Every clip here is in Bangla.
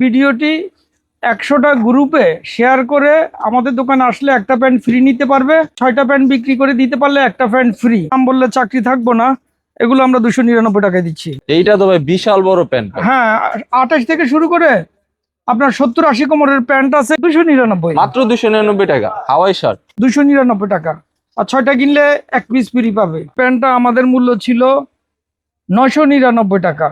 ভিডিওটি 100টা গ্রুপে শেয়ার করে আমাদের দোকানে আসলে একটা প্যান্ট ফ্রি নিতে পারবে। 6টা প্যান্ট বিক্রি করে দিতে পারলে একটা প্যান্ট ফ্রি। নাম বললে চাকরি থাকবো না, এগুলো আমরা 299 টাকায় দিচ্ছি। এইটা তো ভাই বিশাল বড় প্যান্ট। হ্যাঁ, 28 থেকে শুরু করে আপনার 70-80 কোমরের প্যান্ট আছে 299, মাত্র 299 টাকা। হাওয়াই শার্ট 299 টাকা। আর 6টা কিনলে 1 পিস ফ্রি পাবে। প্যান্টটা আমাদের মূল্য ছিল 999 টাকা।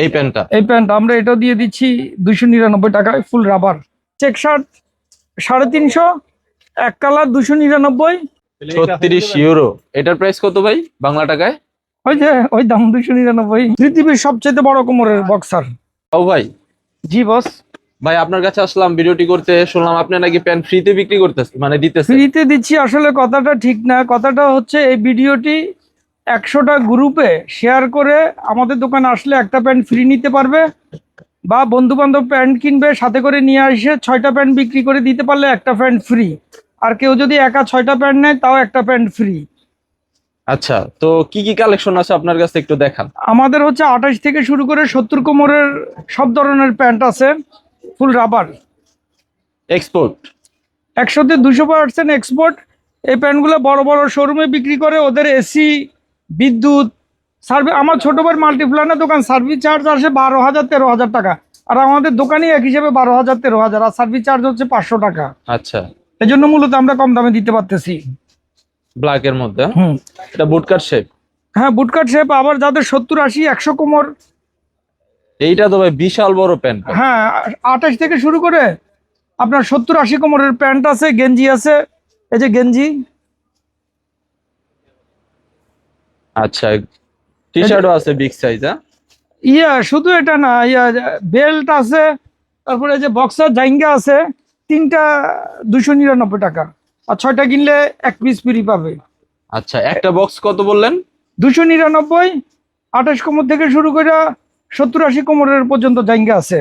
এই প্যান্টটা আমরা এটা দিয়ে দিচ্ছি 299 টাকায়, ফুল রাবার। চেক শার্ট 350, এক কালার 299। 36 ইউরো। এটার প্রাইস কত ভাই বাংলা টাকায়? ওই দাম 299। পৃথিবীর সবচেয়ে বড় কোমরের বক্সার। ও ভাই। জি বস। ভাই আপনার কাছে আসলাম ভিডিওটি করতে, শুনলাম আপনি নাকি প্যান্ট ফ্রিতে বিক্রি করতেছেন, মানে দিতেছেন। ফ্রিতে দিচ্ছি আসলে কথাটা ঠিক না। কথাটা হচ্ছে এই ভিডিওটি 100টা গ্রুপে শেয়ার করে আমাদের দোকানে আসলে একটা প্যান্ট ফ্রি নিতে পারবে, বা বন্ধু বান্ধব প্যান্ট কিনবে সাথে করে নিয়ে এসে 6টা প্যান্ট বিক্রি করে দিতে পারলে একটা প্যান্ট ফ্রি। আর কেউ যদি একা 6টা প্যান্ট নেয় তাও একটা প্যান্ট ফ্রি। আচ্ছা, তো কি কি কালেকশন আছে আপনার কাছে একটু দেখান। আমাদের হচ্ছে 28 থেকে শুরু করে 70 কোমরের সব ধরনের প্যান্ট আছে, ফুল রাবার, এক্সপোর্ট। 100-তে 200% এক্সপোর্ট। এই প্যান্টগুলো বড় বড় শোরুমে বিক্রি করে, ওদের এসি, বিদ্যুৎ, সার্ভিস। আমার ছোট ভাই মাল্টিপ্লানের দোকান, সার্ভিস চার্জ আসে 12,000-13,000 টাকা। আর আমাদের দোকানে এক হিসেবে 12,000-13,000, আর সার্ভিস চার্জ হচ্ছে 500 টাকা। আচ্ছা, এই জন্য মূলত আমরা কম দামে দিতে পারতেছি। ব্ল্যাক এর মধ্যে। হুম, এটা বুটকাট শেপ। হ্যাঁ, বুটকাট শেপ। আবার যাদের 70-80-100 কোমর, এইটা তো ভাই বিশাল বড় প্যান্ট। হ্যাঁ, 28 থেকে শুরু করে আপনার 70-80 কোমরের প্যান্ট আছে, গেঞ্জি আছে। এই যে গেঞ্জি। আচ্ছা, টি শার্টও আছে বিগ সাইজ। শুধু এটা না, বেল্ট আছে, তারপরে যে বক্সার জাইঙ্গা আছে। 3টা 299 টাকা। আর 6টা কিনলে 1 পিস ফ্রি পাবে। আচ্ছা, একটা বক্স কত বললেন? 299। 28 কোমর থেকে শুরু করে 70-80 কোমরের পর্যন্ত জাইঙ্গা আছে।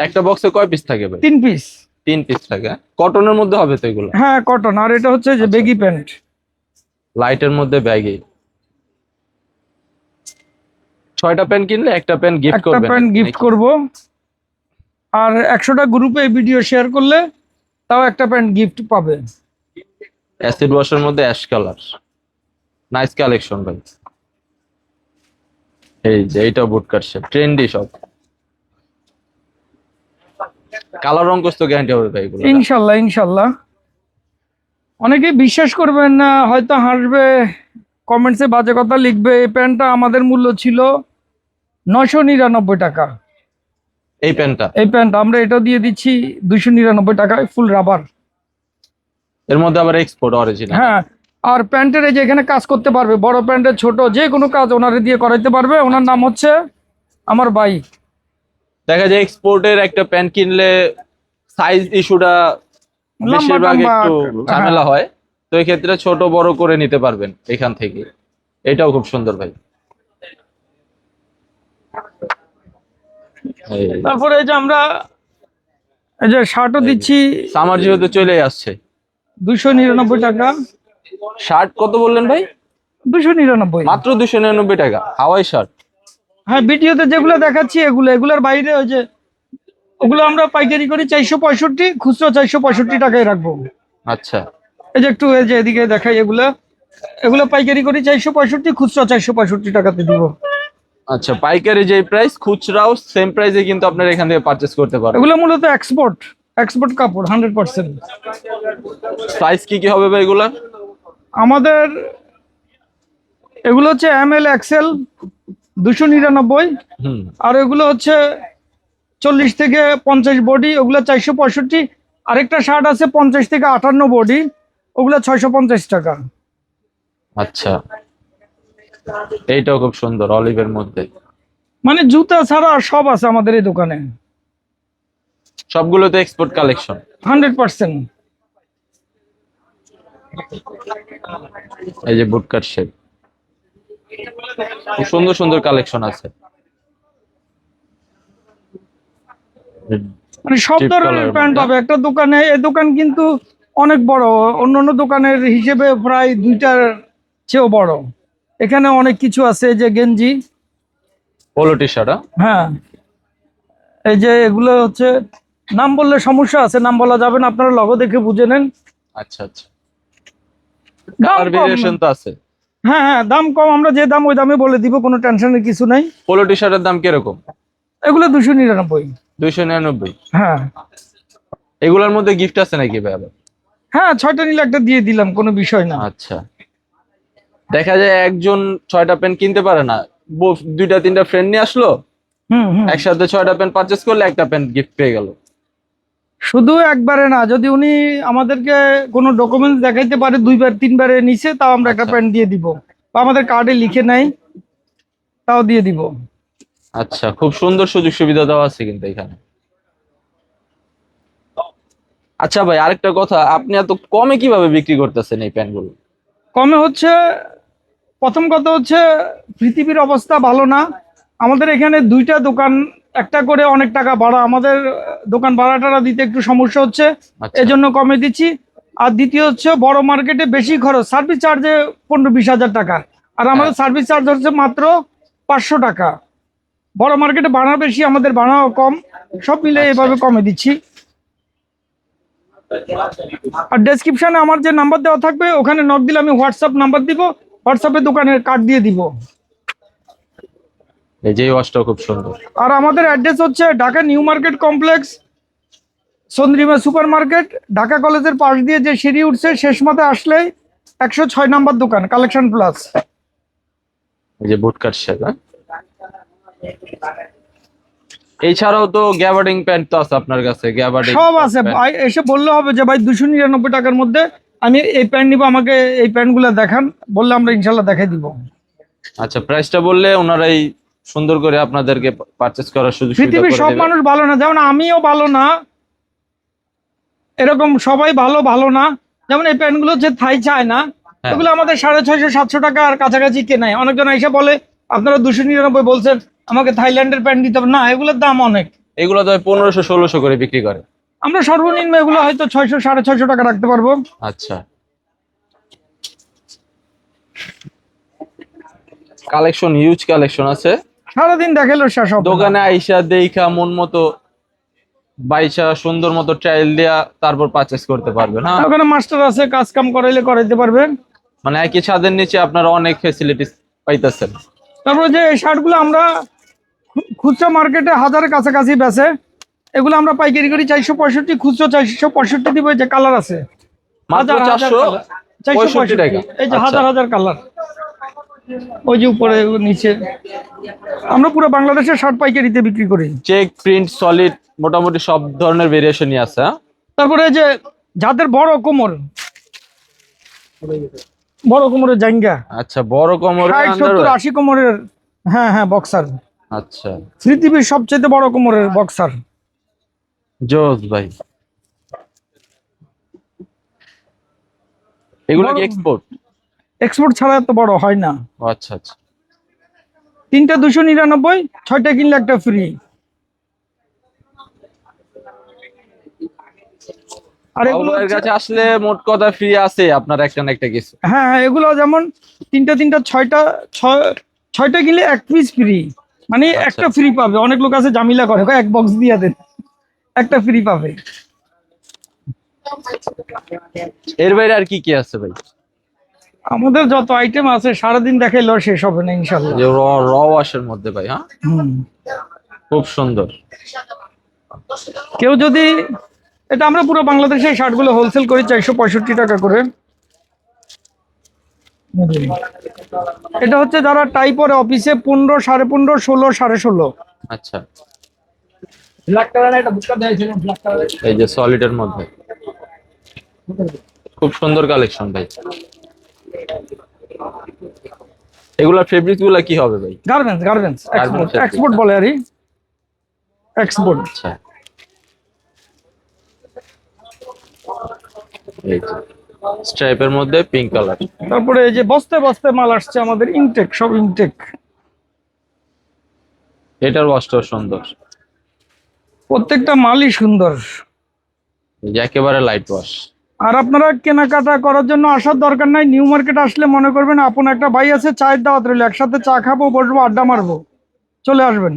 একটা বক্সে কয় পিস থাকে ভাই? 3 পিস। 3 পিস থাকে। কটনের মধ্যে হবে তো এগুলো? হ্যাঁ, কটন। আর এটা হচ্ছে যে বেগি প্যান্ট, লাইটের মধ্যে ব্যাগি। 6টা প্যান্ট কিনলে একটা প্যান্ট গিফট একটা করবেন। প্যান্ট গিফট করব। আর 100টা গ্রুপে এই ভিডিও শেয়ার করলে তাও একটা প্যান্ট গিফট পাবে। অ্যাসিড ওয়াশের মধ্যে অ্যাশ কালার। নাইস কালেকশন ভাই। এই যে এইটা বুটকাট শেপ, ট্রেন্ডি সব। কালার রং কষ্ট গ্যারান্টি হবে ভাই এগুলো? ইনশাল্লাহ, ইনশাল্লাহ। অনেকে বিশ্বাস করবেন না, হয়তো হাসবে, কমেন্টসে বাজে কথা লিখবে। এই প্যান্টটা আমাদের মূল্য ছিল 999 টাকা। এই প্যান্টটা আমরা এটা দিয়ে দিচ্ছি 299 টাকায়, ফুল রাবার। এর মধ্যে আবার এক্সপোর্ট অরিজিনাল। হ্যাঁ, আর প্যান্টের এই যে এখানে কাজ করতে পারবে, বড় প্যান্টের ছোট যে কোনো কাজ ওনারে দিয়ে করাইতে পারবে। ওনার নাম হচ্ছে আমার ভাই। দেখা যায় এক্সপোর্টের একটা প্যান্ট কিনলে সাইজ ইস্যুটা বেশিরভাগ একটু ঝামেলা হয়, তো এই ক্ষেত্রে ছোট বড় করে নিতে পারবেন এখান থেকে। এটাও খুব সুন্দর ভাই। তারপরে এই যে আমরা এই যে শার্টও দিচ্ছি। সামার যেহেতু চলে আসছে, 299 টাকা। শার্ট কত বললেন ভাই? 299। মাত্র 299 টাকা। Hawaii shirt. হ্যাঁ, ভিডিওতে যেগুলো দেখাচ্ছি এগুলোর বাইরে ওই যে ওগুলো আমরা পাইকারি করি 465, খুচরো 465 টাকায় রাখবো। আচ্ছা, এই যে একটু এই যে এদিকে দেখাই, এগুলো পাইকারি করি 465, খুচরো 465 টাকাতে দিব। আচ্ছা, পাইকারি যে প্রাইস, খুচরাও সেম প্রাইসে কিন্তু আপনারা এখান থেকে পারচেজ করতে পারবেন। এগুলো মূলত এক্সপোর্ট কাপড় 100%। সাইজ কি কি হবে ভাই এগুলা? আমাদের এগুলো হচ্ছে ML XL 299। আর এগুলো হচ্ছে 40 থেকে 50 বডি, ওগুলো 465। আরেকটা শার্ট আছে 50 থেকে 58 বডি, ওগুলো 650 টাকা। আচ্ছা, এইটাও খুব সুন্দর অলিভের মধ্যে। মানে জুতা ছাড়া সব আছে আমাদের এই দোকানে, সবগুলোতে এক্সপোর্ট কালেকশন 100%। এই যে বুটকাট শেপ, খুব সুন্দর সুন্দর কালেকশন আছে। মানে সব ধরনের প্যান্ট পাবে একটা দোকানে। এই দোকান কিন্তু অনেক বড়, অন্যান্য দোকানের হিসেবে প্রায় 2টার চেয়েও বড়। এখানে অনেক কিছু আছে। যে গেঞ্জি, পোলো টি শার্ট। হ্যাঁ, এই যে এগুলো হচ্ছে নাম বললে সমস্যা আছে, নাম বলা যাবে না, আপনারা লগো দেখে বুঝে নেন। আচ্ছা আচ্ছা, দাম কালার কম। ভেরিয়েশন তো আছে। হ্যাঁ হ্যাঁ, দাম কম, আমরা যে দাম ওই দামে বলে দিব, কোনো টেনশনের কিছু নাই। পোলো টি শার্টের দাম কিরকম? এগুলো 299। 299। হ্যাঁ এগুলোর মধ্যে গিফট আছে নাকি ভাই আবার? হ্যাঁ, 6টা নিলে একটা দিয়ে দিলাম, কোনো বিষয় না। আচ্ছা, দেখা যায় একজন 6টা প্যান্ট কিনতে পারে না, 2টা 3টা ফ্রেন্ড নিয়ে আসলো, হুম হুম। একসাথে 6টা প্যান্ট পারচেস করলে একটা প্যান্ট গিফট পেয়ে গেল। শুধু একবারে না, যদি উনি আমাদেরকে কোনো ডকুমেন্টস দেখাইতে পারে 2বার 3বারে নিচে, তাও আমরা একটা আচ্ছা। প্যান্ট দিয়ে দিব, বা আমাদের কার্ডে লিখে নেয় তাও দিয়ে দিব। আচ্ছা, খুব সুন্দর সুযোগ সুবিধা দেওয়া আছে কিন্তু এখানে। আচ্ছা ভাই, আরেকটা কথা, আপনি এত কমে কিভাবে বিক্রি করতেছেন এই প্যান্টগুলো? কমে হচ্ছে, প্রথম কথা হচ্ছে পৃথিবীর অবস্থা ভালো না। আমাদের এখানে 2টা দোকান, একটা করে অনেক টাকা ভাড়া, আমাদের দোকান ভাড়াটা দিতে একটু সমস্যা হচ্ছে, আচ্ছা এজন্য কমে দিচ্ছি। আর দ্বিতীয় হচ্ছে বড় মার্কেটে বেশি খরচ, সার্ভিস চার্জে 15-20 হাজার টাকা, আর আমাদের সার্ভিস চার্জ হচ্ছে মাত্র 500 টাকা। বড় মার্কেটে ভাড়া বেশি, আমাদের ভাড়াও কম, সব মিলে আচ্ছা। এভাবে কমে দিচ্ছি। আর ডেসক্রিপশনে আমার যে নাম্বার দেওয়া থাকবে, ওখানে নক দিলে আমি হোয়াটসঅ্যাপ নাম্বার দিব, হোয়াটসঅ্যাপে দোকানের কার্ড দিয়ে দিব। এই যে ওয়াশটাও খুব সুন্দর। আর আমাদের অ্যাড্রেস হচ্ছে Dhaka new market complex, Chandrima super market, Dhaka কলেজের পাশ দিয়ে যে সিঁড়ি উঠছে শেষ মাথায় আসলেই 106 নাম্বার দোকান, কালেকশন প্লাস। এই যে বুটকাট শার্ট। এছাড়াও তো গ্যাবার্ডিং প্যান্ট তো আছে আপনার কাছে, গ্যাবার্ডিং সব আছে ভাই, এসে বললে হবে যে ভাই 299 টাকার মধ্যে আমি এই প্যান্ট নিবো, আমাকে এই প্যান্টগুলো দেখান, বললে আমরা ইনশাল্লাহ দেখাই দিব। আচ্ছা, প্রাইসটা বললে ওনারাই সুন্দর করে আপনাদেরকে পারচেজ করার সুযোগ সুবিধা পৃথিবীর করে সব দেবে। মানুষ ভালো না, যেমন আমিও ভালো না, এরকম সবাই ভালো ভালো না। যেমন এই প্যান্টগুলো যে থাই চায় না, হ্যাঁ। এগুলো আমাদের 650-700 টাকা আর কাছাকাছি কেনায়। অনেকজন এসে বলে আপনারা 299 বলছেন, আমাকে থাইল্যান্ডের প্যান্ট দিতে হবে না, এগুলোর দাম অনেক। এগুলো তো 1500-1600 করে বিক্রি করে। আমরা সর্বনিম্ন এগুলো হয়তো 600-650 টাকা রাখতে পারবো। আচ্ছা, কালেকশন, হিউজ কালেকশন আছে। সারাদিন দেখাইলো শেষ হবে না। দোকানে আইসা দেইখা মন মতো বাইসা সুন্দর মতো ট্রায়াল দেয়া তারপর পারচেজ করতে পারবেন। হ্যাঁ, ওখানে মাস্টার আছে, কাজ কাম করাইলে করাইতে পারবেন। মানে একই ছাদের নিচে আপনারা অনেক ফেসিলিটিস পাইতেছেন। তারপরে যে এই শার্টগুলো আমরা খুচরা মার্কেটে 1000-এর কাছাকাছি বেচে, এগুলো আমরা পাইকারি করি 465, খুচরো 465 দিব। এই যে কালার আছে মাত্র 465 টাকা। এই যে আচ্ছা। হাজার হাজার কালার, ওই যে উপরে নিচে। আমরা পুরো বাংলাদেশের শার্ট পাইকারিতে বিক্রি করি। চেক, প্রিন্ট, সলিড, মোটামুটি সব ধরনের ভেরিয়েশনই আছে। হ্যাঁ? তারপরে যে যাদের বড় কোমর, বড় কোমরের জাঙ্গা, আচ্ছা, বড় কোমরের 60-70-80 কোমরের, হ্যাঁ হ্যাঁ, বক্সার, আচ্ছা, পৃথিবীর সবচেয়ে বড় কোমরের বক্সার। জোস ভাই। এগুলো কি এক্সপোর্ট? এক্সপোর্ট ছাড়া এত বড় হয় না। আচ্ছা আচ্ছা। 3টা 299, 6টা কিনলে একটা ফ্রি। আর এগুলো আপনার কাছে আসলে মোট কথা ফ্রি আছে আপনার একটা না একটা কিছু। হ্যাঁ হ্যাঁ, এগুলো যেমন 3টা 6টা কিনলে 1 পিস ফ্রি, মানে আচ্ছা। একটা ফ্রি পাবে। অনেক লোক আছে জামিলা করে, কয় 1 বক্স দিয়ে দেন, একটা ফ্রি পাবে। এর বাইরে আর কি কি আছে ভাই? আমাদের যত আইটেম আছে সারাদিন দেখাইলেও শেষ হবে না ইনশাল্লাহ। যে র ওয়াশের মধ্যে ভাই। হ্যাঁ, হুম। খুব সুন্দর। কেউ যদি, এটা আমরা পুরো বাংলাদেশে শার্টগুলো হোলসেল করি 465 টাকা করে। এটা হচ্ছে যারা টাই পরে অফিসে 15, 15.5, 16, 16.5। আচ্ছা, ব্ল্যাক কালার একটা বুটকা দেয়া ছিল, ব্ল্যাক কালার। এই যে সলিডের মধ্যে খুব সুন্দর কালেকশন ভাই। এগুলা ফেব্রিক গুলা কি হবে ভাই? Garments, garments export, fabric। Export বলে আরই, এক্সপোর্ট। আচ্ছা, এই যে স্ট্রাইপের মধ্যে পিঙ্ক কালার। তারপরে এই যে বস্তায় বস্তায় মাল আসছে আমাদের, ইনটেক, সব ইনটেক। এটার ওয়াশটাও সুন্দর, প্রত্যেকটা মালই সুন্দর। এই যে একেবারে লাইট ওয়াশ। আর আপনারা কেনাকাটা করার জন্য আসার দরকার নাই, নিউ মার্কেট আসলে মনে করবেন আপন একটা ভাই আছে, চায়ের দাওয়াত রইল, একসাথে চা খাবো, বসবো, আড্ডা মারবো, চলে আসবেন।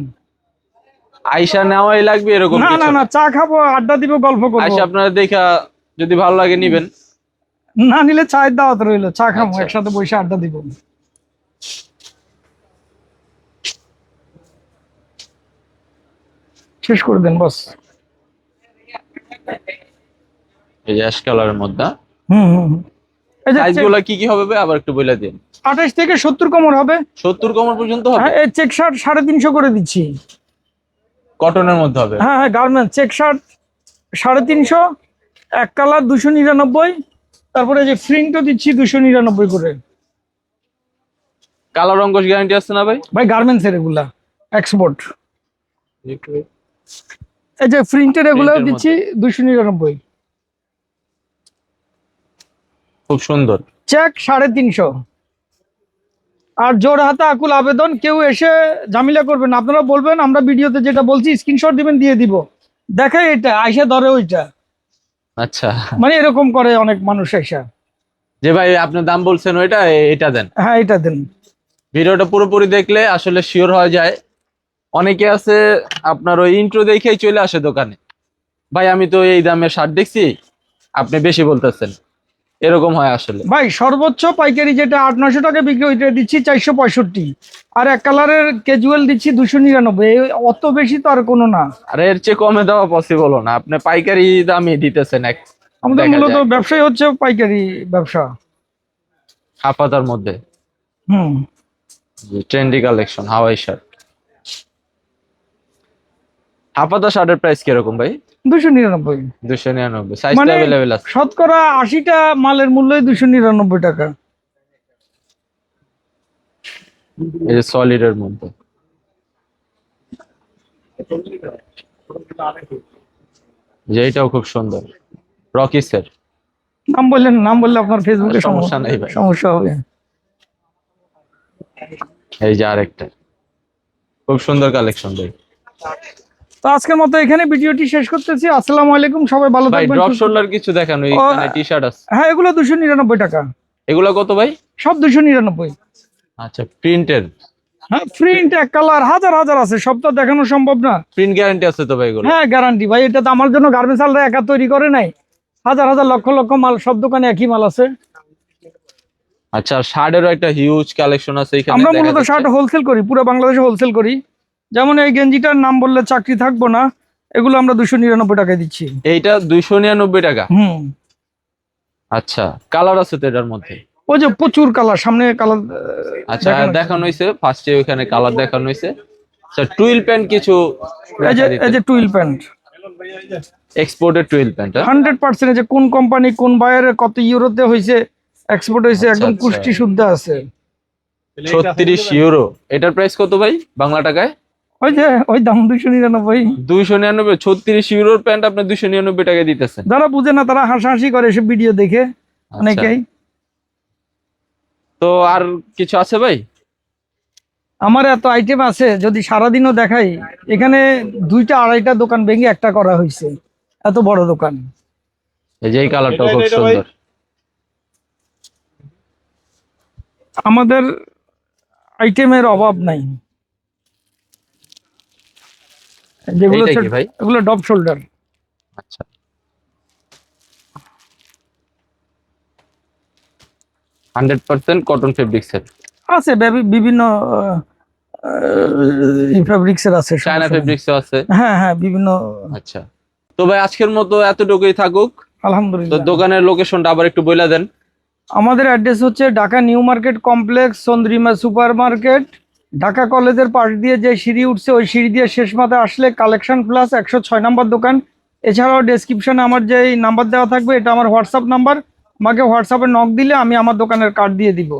আইসা নেওয়াই লাগবে এরকম না কিছু না না, চা খাবো, আড্ডা দিব, গল্প করবো। আইসা আপনারা দেখা যদি ভালো লাগে নিবেন। না নিলে চায়ের দাওয়াত রইলো, চা খাবো, আচ্ছা। একসাথে বসে আড্ডা দিব। শেষ করে দেন বস। এই যে অ্যাশ কালারের মধ্যে হুম হুম হুম। এই যে সাইজ গুলা কি কি হবে ভাই আবার একটু বলে দিন। 28 থেকে 70 কোমর হবে। 70 কোমর পর্যন্ত হবে? হ্যাঁ, এই চেক শার্ট 350 করে দিচ্ছি। কটনের মধ্যে হবে? হ্যাঁ হ্যাঁ, গার্মেন্টস চেক শার্ট 350, এক কালার 299, তারপরে যে প্রিন্টও দিচ্ছি 299 করে। কালার রঙ্গস গ্যারান্টি আছে না ভাই? ভাই গার্মেন্টস এর এগুলা এক্সপোর্ট। এই যে প্রিন্টের এগুলাও Print এর দিচ্ছি 299। খুব সুন্দর। চেক 350। আর জোর হাতে আকুল আবেদন, কেউ এসে ঝামেলা করবেন না, আপনারা বলবেন আমরা ভিডিওতে যেটা বলছি স্ক্রিনশট দিবেন, দিয়ে দিব, দেখে এটা আইসা ধরে ওইটা, আচ্ছা, মানে এরকম করে অনেক মানুষ আইসা। যে ভাই আপনার দাম বলছেন ওইটা, এটা দেন। হ্যাঁ এটা দেন। ভিডিওটা পুরোপুরি দেখলে আসলে শিওর হয়ে যায়। অনেকে আছে আপনার ওই ইন্ট্রো দেখেই চলে আসে দোকানে, ভাই আমি তো এই দামের শার্ট দেখছি, আপনি বেশি বলতেছেন, এরকম হয় আসলে। ভাই সর্বোচ্চ পাইকারি যেটা 800-900 টাকা বিক্রি, ওইটা দিচ্ছি 465, আর এক কালারের ক্যাজুয়াল দিচ্ছি 299। অত বেশি তো আর কোনো না। আর এর চেয়ে কমে দেওয়া পসিবল না, আপনি পাইকারি দামই দিতেছেন। আমাদের দেখা মূলত যায়। ব্যবসায় হচ্ছে পাইকারি ব্যবসা। হাফাতার মধ্যে হুম। Trendy collection Hawaii shirt. হাফাতা শার্টের প্রাইস কিরকম ভাই? 299। 299। সাইজ মানে अवेलेबल আছে? শতকরা 80টা মালের মূল্যই 299 টাকা। এই যে সলিড এর মধ্যে যেটাও খুব সুন্দর, রকিসের। নাম বললেন, নাম বললে আপনার ফেসবুকে সমস্যা নেই ভাই, সমস্যা হবে। এই যে আরেকটা খুব সুন্দর কালেকশন ভাই। তো আজকের মতো এখানে ভিডিওটি শেষ করতেছি। আসসালামু আলাইকুম, সবাই ভালো ভাই থাকবেন। ড্রপ শোল্ডার কিছু দেখানো, এখানে টি শার্ট আছে। হ্যাঁ এগুলো 299 টাকা। এগুলো কত ভাই? সব 299। আচ্ছা, প্রিন্টের? হ্যাঁ প্রিন্ট এক কালার হাজার হাজার আছে, সব তো দেখানো সম্ভব না। প্রিন্ট গ্যারান্টি আছে তো ভাই এগুলো? হ্যাঁ গ্যারান্টি ভাই, এটা তো আমার জন্য গার্মেন্টস আলরা একা তৈরি করে নাই, হাজার হাজার লক্ষ লক্ষ মাল, সব দোকানে একই মাল আছে। আচ্ছা, শার্টেরও একটা হিউজ কালেকশন আছে এখানে। আমরা দেখা মূলত যাচ্ছে। শার্ট হোলসেল করি, পুরো বাংলাদেশে হোলসেল করি। যেমন এই গেঞ্জিটার নাম বললে চাকরি থাকবো না, এগুলো আমরা 299 টাকায় দিচ্ছি। এইটা 299 টাকা? হুম। আচ্ছা, কালার আছে তো এটার মধ্যে? ওই যে প্রচুর কালার, সামনে কালার। আচ্ছা, দেখানো হয়েছে ফার্স্টে, ওখানে কালার দেখানো হয়েছে। আচ্ছা, টুইল প্যান্ট কিছু এই যে twill pant, exported twill pant. 100% যে কোন কোম্পানি কোন বায়ারে কত ইউরোতে হয়েছে, এক্সপোর্ট হয়েছে, আচ্ছা, একদম আচ্ছা। কুষ্টি শুদ্ধ আছে। 36 ইউরো। এটার প্রাইস কত ভাই বাংলা টাকায়? ওই যে ওই দাম 299। 299। 36 ইউরোর প্যান্ট আপনি 299 টাকায় দিতেছেন? যারা বুঝে না তারা হাসাহাসি করে এসব ভিডিও দেখে অনেকেই। তো আর কিছু আছে ভাই? আমার এত আইটেম আছে, যদি সারাদিনও দেখাই, এখানে 2টা 2.5টা দোকান ভেঙে একটা করা হয়েছে, এত বড় দোকান। এই যে এই কালারটা খুব সুন্দর। আমাদের আইটেমের অভাব নাই। যেগুলো এইটা কি ভাই? এগুলো ডপ শোল্ডার। আচ্ছা, 100% কটন ফেব্রিক্সের আছে, বিভিন্ন ফেব্রিক্সের আছে, চায়না ফেব্রিক্সও আছে। হ্যাঁ হ্যাঁ বিভিন্ন। আচ্ছা, তো ভাই আজকের মতো এতটুকুই থাকুক। তো আলহামদুলিল্লাহ। দোকানের লোকেশনটা আবার একটু বলে দেন। আমাদের অ্যাড্রেস হচ্ছে Dhaka new market complex, Chandrima super market. Dhaka কলেজের পাশ দিয়ে যে সিঁড়ি উঠছে, ওই সিঁড়ি দিয়ে শেষ মাথায় আসলে কালেকশন প্লাস 106 নম্বর দোকান। এছাড়াও ডেসক্রিপশনে আমার যে নাম্বার দেওয়া থাকবে, এটা আমার হোয়াটসঅ্যাপ নাম্বার, আমাকে হোয়াটসঅ্যাপে নক দিলে আমি আমার দোকানের কার্ড দিয়ে দিব।